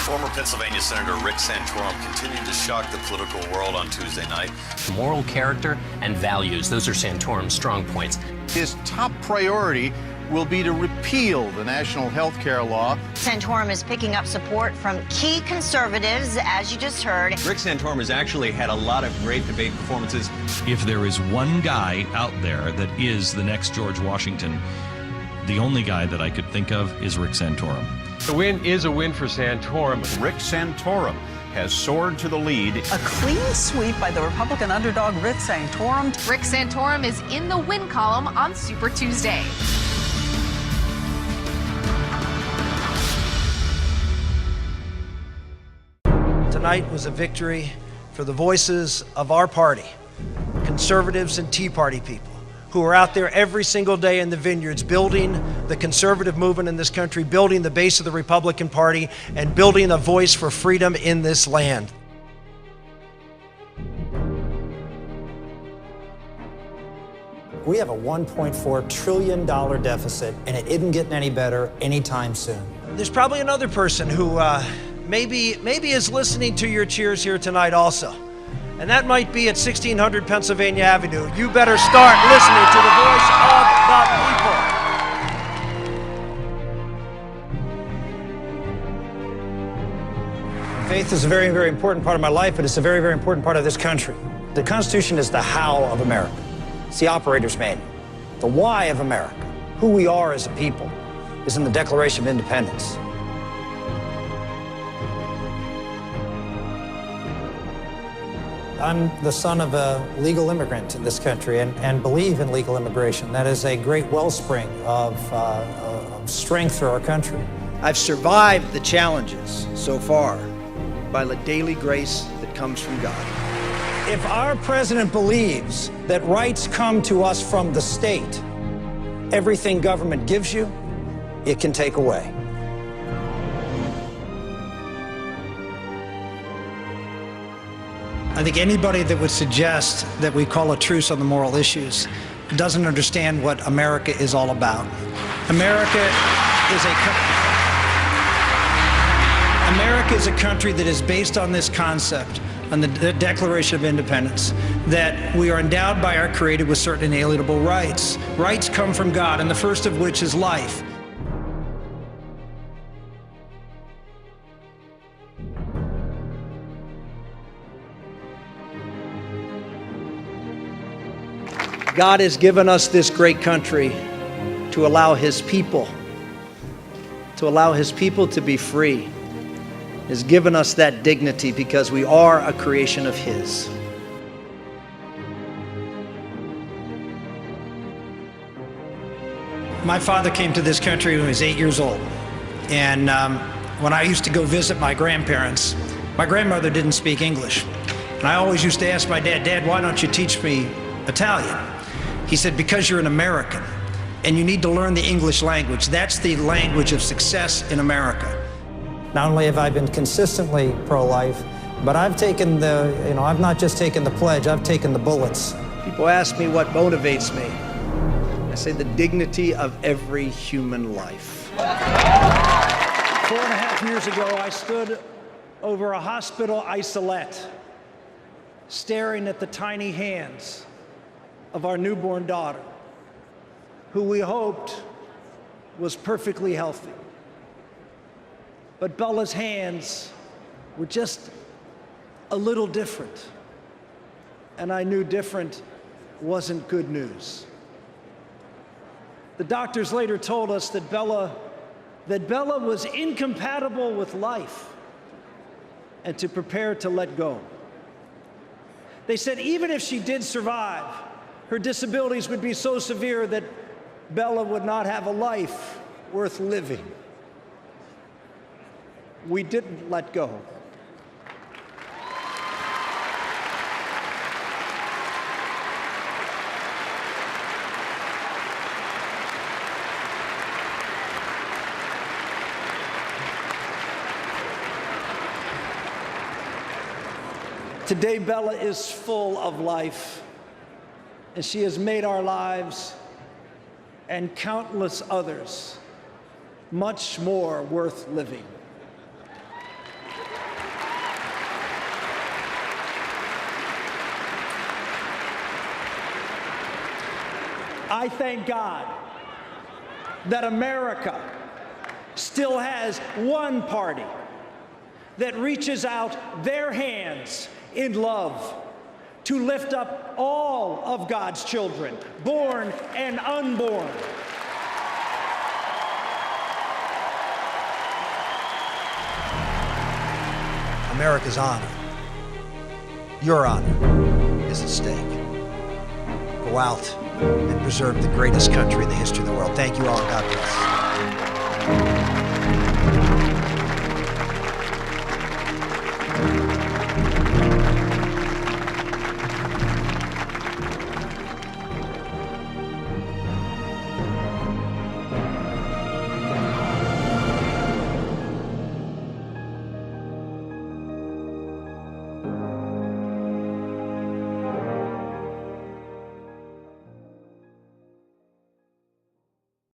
Former Pennsylvania Senator Rick Santorum continued to shock the political world on Tuesday night. Moral character and values, those are Santorum's strong points. His top priority will be to repeal the national health care law. Santorum is picking up support from key conservatives, as you just heard. Rick Santorum has actually had a lot of great debate performances. If there is one guy out there that is the next George Washington, the only guy that I could think of is Rick Santorum. The win is a win for Santorum. Rick Santorum has soared to the lead. A clean sweep by the Republican underdog Rick Santorum. Rick Santorum is in the win column on Super Tuesday. Tonight was a victory for the voices of our party, conservatives and Tea Party people, who are out there every single day in the vineyards building the conservative movement in this country, building the base of the Republican Party, and building a voice for freedom in this land. We have a $1.4 trillion deficit, and it isn't getting any better anytime soon. There's probably another person who maybe is listening to your cheers here tonight also. And that might be at 1600 Pennsylvania Avenue. You better start listening to the voice of the people. Faith is a very, very important part of my life, but it's a very, very important part of this country. The Constitution is the how of America. It's the operator's manual. The why of America, who we are as a people, is in the Declaration of Independence. I'm the son of a legal immigrant in this country and believe in legal immigration. That is a great wellspring of strength for our country. I've survived the challenges so far by the daily grace that comes from God. If our president believes that rights come to us from the state, everything government gives you, it can take away. I think anybody that would suggest that we call a truce on the moral issues doesn't understand what America is all about. America is a country that is based on this concept, on the Declaration of Independence, that we are endowed by our Creator with certain inalienable rights. Rights come from God, and the first of which is life. God has given us this great country to allow His people to be free. He has given us that dignity because we are a creation of His. My father came to this country when he was 8 years old. And when I used to go visit my grandparents, my grandmother didn't speak English. And I always used to ask my dad, "Dad, why don't you teach me Italian?" He said, "Because you're an American and you need to learn the English language. That's the language of success in America." Not only have I been consistently pro-life, but I've not just taken the pledge, I've taken the bullets. People ask me what motivates me. I say the dignity of every human life. 4.5 years ago, I stood over a hospital isolette, staring at the tiny hands of our newborn daughter, who we hoped was perfectly healthy. But Bella's hands were just a little different, and I knew different wasn't good news. The doctors later told us that Bella was incompatible with life and to prepare to let go. They said even if she did survive, her disabilities would be so severe that Bella would not have a life worth living. We didn't let go. Today, Bella is full of life, and she has made our lives and countless others much more worth living. I thank God that America still has one party that reaches out their hands in love to lift up all of God's children, born and unborn. America's honor, your honor, is at stake. Go out and preserve the greatest country in the history of the world. Thank you all, and God bless.